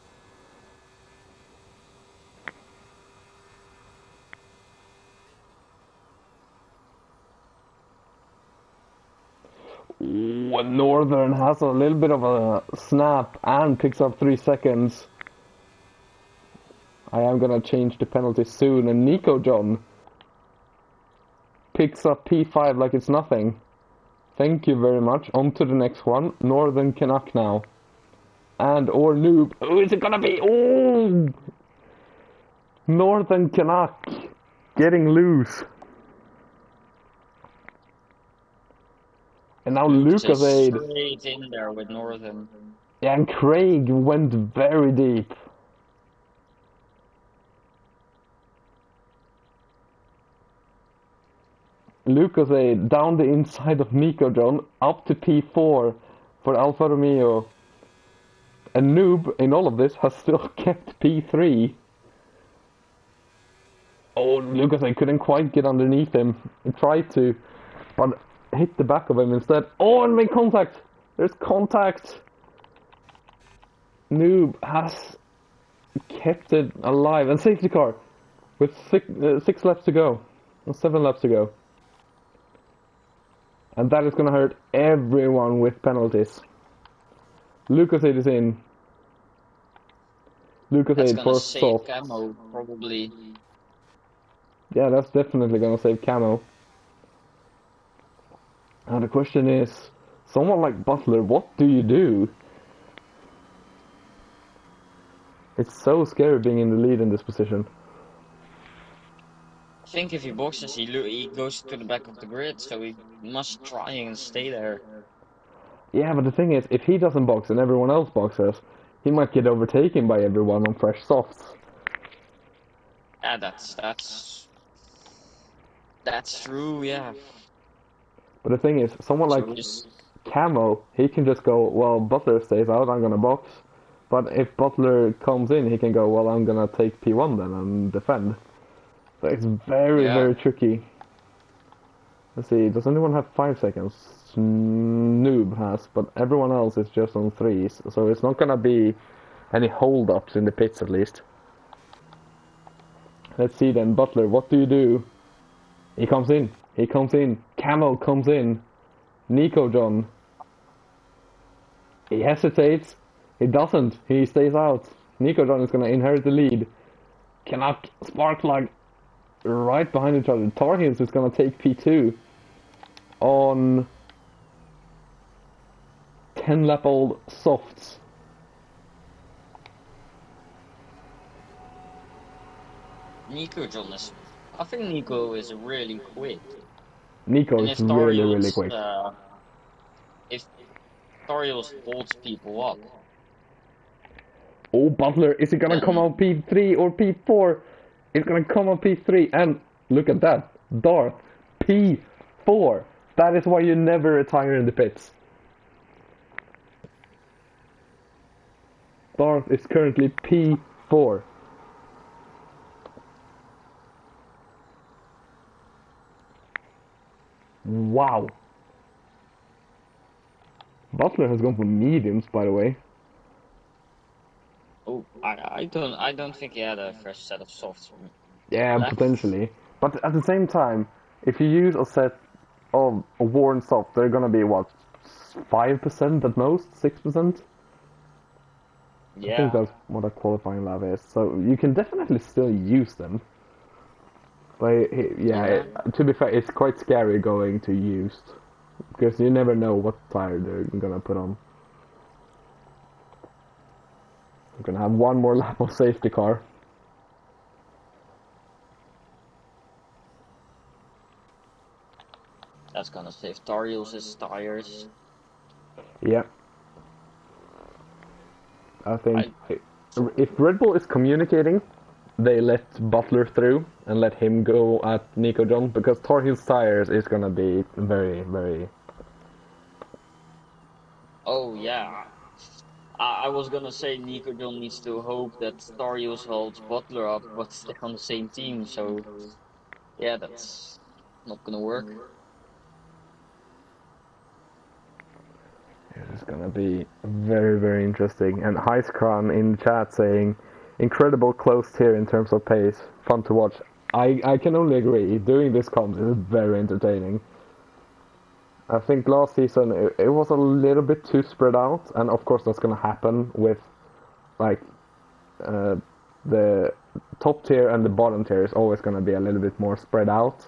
Ooh, Northern has a little bit of a snap and picks up 3 seconds. I am gonna change the penalty soon. And Nico John picks up P5 like it's nothing. Thank you very much. On to the next one. Northern Canuck now. And or Noob. Oh, is it gonna be? Oh! Northern Canuck getting loose. And now Lucas Lucas is Aid. straight in there with Northern. Yeah, and Craig went very deep. Lucas Aid down the inside of Nico John, up to P4 for Alfa Romeo. And Noob, in all of this, has still kept P3. Oh, Lucas Aid couldn't quite get underneath him. He tried to, but hit the back of him instead. Oh, and made contact! There's contact! Noob has kept it alive. And safety car with 6 laps to go. 7 laps to go. And that is going to hurt everyone with penalties. Lucas Aid is in. Lucas That's Aid gonna for save soft. Camo, probably. Yeah, that's definitely going to save Camo. Now the question is, someone like Butler, what do you do? It's so scary being in the lead in this position. I think if he boxes, he goes to the back of the grid, so he must try and stay there. Yeah, but the thing is, if he doesn't box and everyone else boxes, he might get overtaken by everyone on fresh softs. Yeah, that's true. Yeah. But the thing is, someone like So he's Camo, he can just go, well, Butler stays out, I'm gonna box. But if Butler comes in, he can go, well, I'm gonna take P1 then and defend. So it's very, yeah. very tricky. Let's see, does anyone have 5 seconds? Noob has, but everyone else is just on 3s, so it's not gonna be any hold-ups in the pits at least. Let's see then, Butler, what do you do? He comes in, Camo comes in, Nico John. He hesitates, he doesn't, he stays out. Nico John is gonna inherit the lead. Cannot Sparkplug right behind each other. Tar Heels is gonna take P2 on 10-lap-old softs. Nico John is. I think Nico is really quick. Nico And is really, really quick. If Tarios holds people up, Oh, Butler, is it gonna come then out P3 or P4? It's gonna come out P3, and look at that. Darth, P4. That is why you never retire in the pits. Darth is currently P4. Wow. Butler has gone for mediums, by the way. oh, I don't think he had a fresh set of softs Yeah, left. potentially. But at the same time, if you use a set of worn soft, they're gonna be what, 5% at most, 6%. I think Yeah, that's what a qualifying lap is. So you can definitely still use them. But yeah, yeah. to be fair, it's quite scary going to used. because you never know what tire they're gonna put on. We're gonna have one more lap of safety car. That's gonna save Darius's tires. Yeah. I think I if Red Bull is communicating, they let Butler through and let him go at Nico John, because Tar Heels tires is gonna be very, very. Oh yeah. I was gonna say Nico John needs to hope that Darius holds Butler up, but they're on the same team, so yeah, that's not gonna work. It's gonna be very, very interesting. And Heiskran in chat saying, incredible close tier in terms of pace, fun to watch. I can only agree. Doing this comms is very entertaining. I think last season it was a little bit too spread out, and of course that's gonna happen with like the top tier and the bottom tier is always gonna be a little bit more spread out.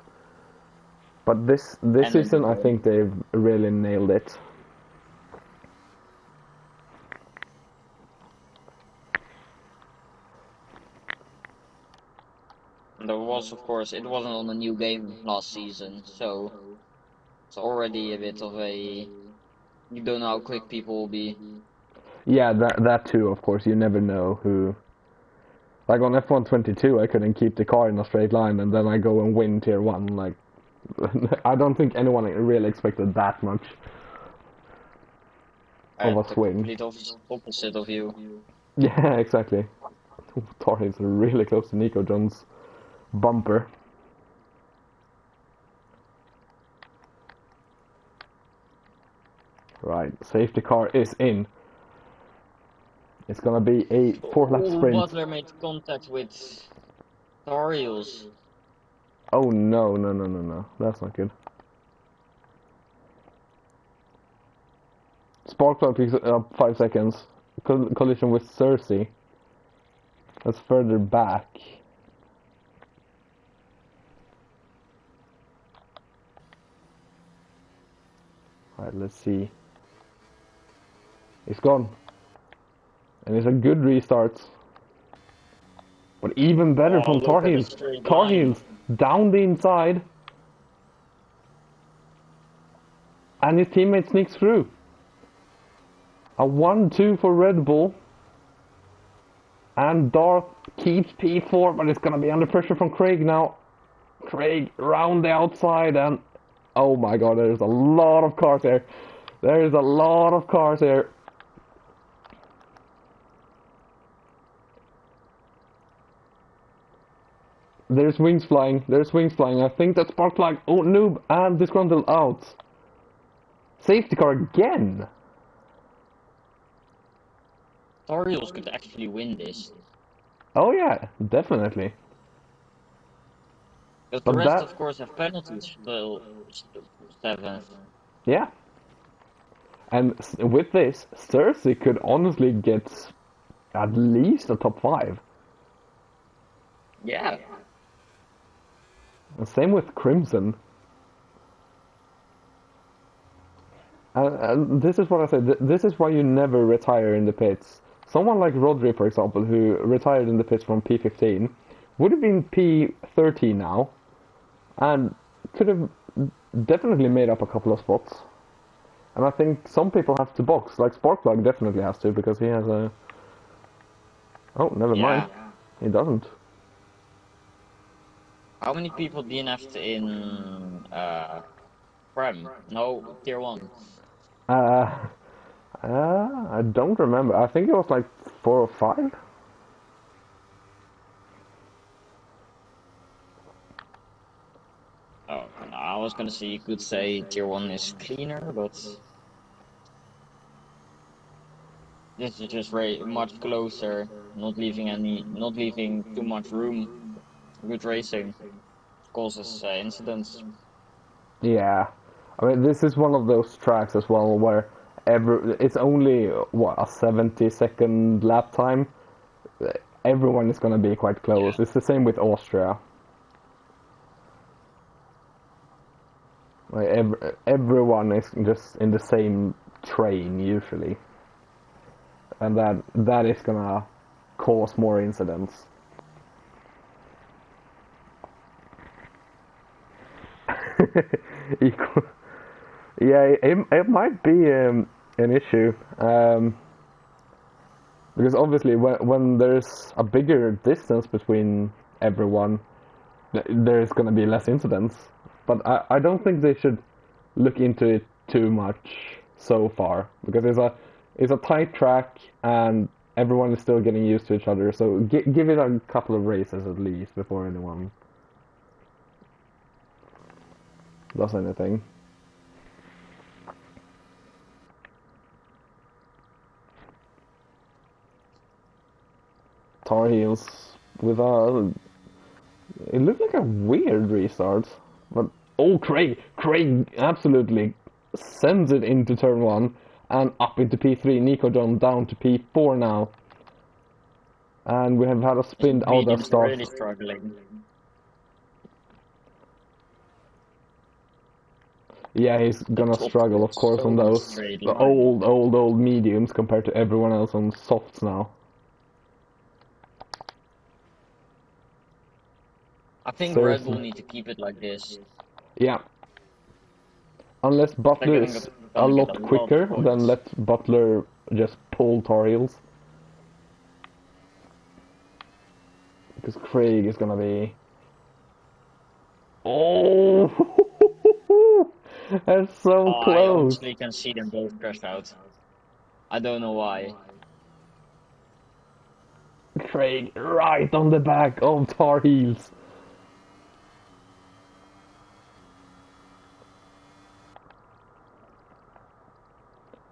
But this season I think they've really nailed it. There was, of course, it wasn't on a new game last season, so it's already a bit of a you don't know how quick people will be. Yeah, that too. Of course, you never know who. Like on F122, I couldn't keep the car in a straight line, and then I go and win tier one. Like, I don't think anyone really expected that much of a The swing. complete opposite of you. Yeah, exactly. Torres really close to Nico John's bumper. Right, safety car is in. It's gonna be a 4-lap Oh, sprint. Butler made contact with Darius. Oh no, no, no, no, no. That's not good. Sparkplug picks up 5 seconds. Collision with Cersei. That's further back. Alright, let's see. It's gone. And it's a good restart. But even better Oh, from look Tar at the Heels. straight Tar line. Heels down the inside. And his teammate sneaks through. A 1-2 for Red Bull. And Darth keeps P4, but it's going to be under pressure from Craig now. Craig round the outside, and oh my god, there's a lot of cars here. There's a lot of cars here. There's wings flying. There's wings flying. I think that's spark flag. Oh, noob and disgruntled out. Safety car again. Darius could actually win this. Oh yeah, definitely. Because the But rest, that, of course, have penalties till 7th. yeah. And with this, Cersei could honestly get at least a top 5. Yeah. And same with Crimson. And this is what I said. This is why you never retire in the pits. Someone like Rodri, for example, who retired in the pits from P15, would have been P13 now, and could have definitely made up a couple of spots. And I think some people have to box, like Sparkplug definitely has to, because he has a... Oh, never mind. He doesn't. How many people DNF'd in Prem? No, tier 1. Uh, I don't remember. I think it was like 4 or 5. Oh, no, I was gonna say you could say tier 1 is cleaner, but this is just very much closer, not leaving too much room. Good racing causes incidents. Yeah. I mean, this is one of those tracks as well where it's only, what, a 70-second lap time? Everyone is going to be quite close. Yeah. It's the same with Austria. Like everyone is just in the same train usually, and that is gonna cause more incidents. Equal. Yeah, it might be an issue, because obviously when there's a bigger distance between everyone, there's gonna be less incidents. But I don't think they should look into it too much so far, because it's a tight track and everyone is still getting used to each other. So give it a couple of races at least before anyone does anything. Tar Heels with a... It looked like a weird restart. But, oh, Craig absolutely sends it into turn 1 and up into P3. Nico John down to P4 now. And we have had a spin out of start. Really struggling. Yeah, he's gonna struggle, of course, on those the old mediums compared to everyone else on softs now. I think Red Bull need to keep it like this. Yeah. Unless Butler is a lot quicker, then let Butler just pull Tar Heels. Because Craig is gonna be... Oh! That's so close! I honestly can see them both crashed out. I don't know why. Craig right on the back of Tar Heels.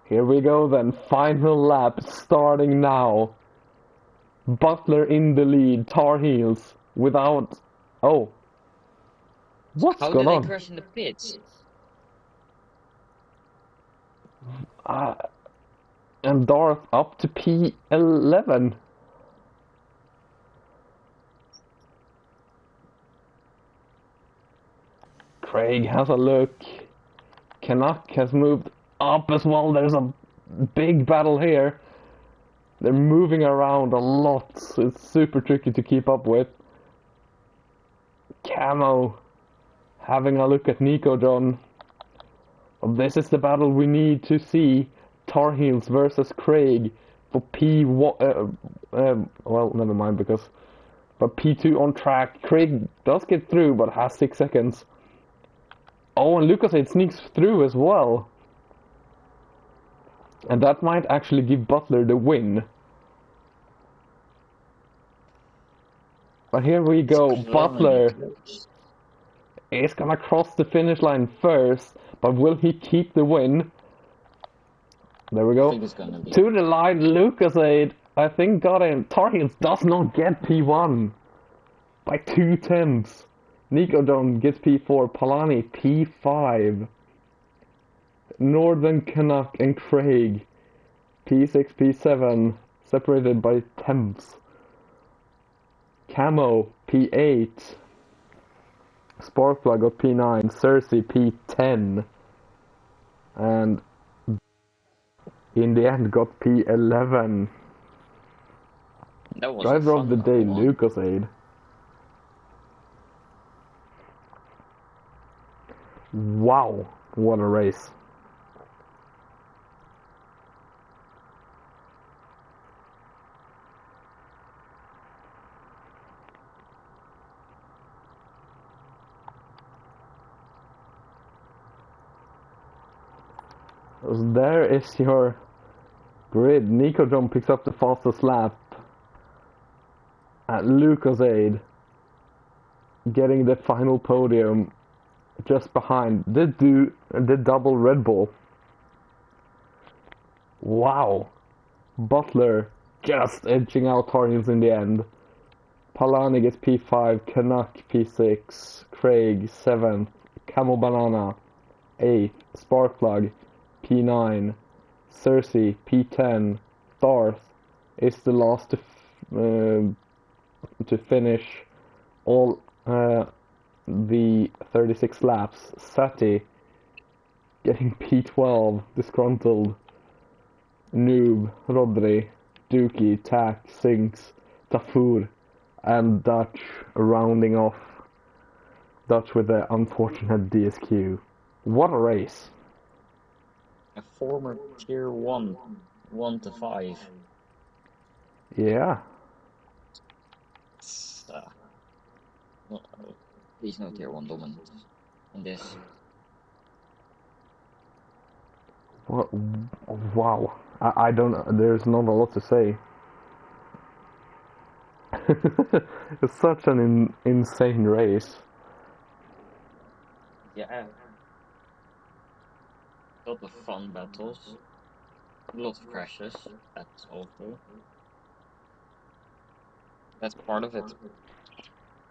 Here we go then, final lap starting now. Butler in the lead, Tar Heels without... Oh. What's going on? How did they crash in the pits? And Darth up to P11. Craig has a look. Canuck has moved up as well. There's a big battle here. They're moving around a lot, so it's super tricky to keep up with. Camo having a look at Nico John. This is the battle we need to see. Tar Heels versus Craig for P1. Well, never mind, because but P2 on track. Craig does get through, but has 6 seconds. Oh, and Lucasade sneaks through as well. And that might actually give Butler the win. But here we go. Butler is gonna cross the finish line first, but will he keep the win? There we go. To the line, Lucasade, I think, got in. Tar Heels does not get P1 by 2/10. Nico John gets P4, Palani P5. Northern Canuck and Craig P6, P7, separated by tenths. Camo P8. Sparkplug got P9, Cersei P10. And in the end got P11. Driver of the day, Lucasade. Wow, what a race. There is your grid. Nico John picks up the fastest lap. At Lucasade getting the final podium just behind the double Red Bull. Wow. Butler just edging out Tar Heels in the end. Palani gets P5, Canuck P6, Craig 7th, Camo Banana 8th, Sparkplug P9, Cersei P10, Darth is the last to finish all the 36 laps. Sati getting P12, disgruntled, Noob, Rodri, Dookie, Tack, Sinks, Tafur, and Dutch rounding off. Dutch with the unfortunate DSQ. What a race! A former tier 1, 1 to 5. Yeah. No, please no tier 1 dominance in this. What? Wow. I don't know. There's not a lot to say. It's such an insane race. Yeah. A lot of fun battles. A lot of crashes. That's also. That's part of it.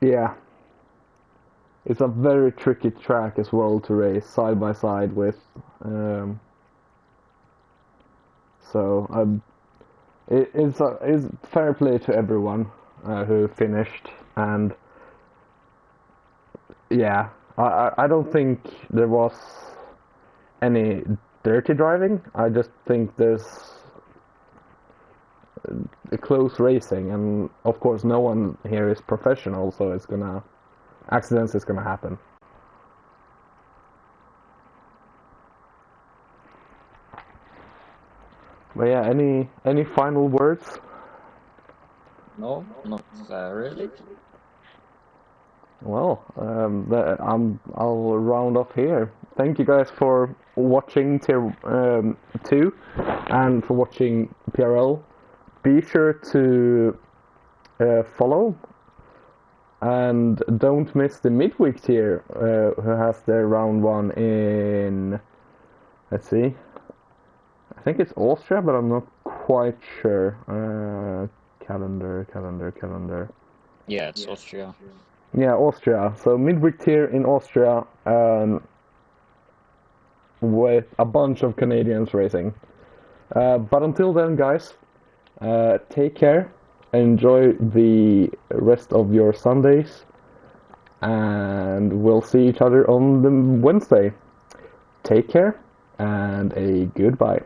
Yeah. It's a very tricky track as well to race side by side with. So it's fair play to everyone who finished, and yeah, I don't think there was any dirty driving. I just think there's a close racing, and of course no one here is professional, so accidents is gonna happen. But yeah, any final words? No, not really. Well, I'll round off here. Thank you guys for watching Tier 2 and for watching PRL. Be sure to follow and don't miss the midweek tier who has their round 1 in, let's see, I think it's Austria, but I'm not quite sure. Calendar. Yeah, it's Austria. Yeah, Austria. So midweek tier in Austria with a bunch of Canadians racing. But until then, guys, take care. Enjoy the rest of your Sundays. And we'll see each other on the Wednesday. Take care and a goodbye.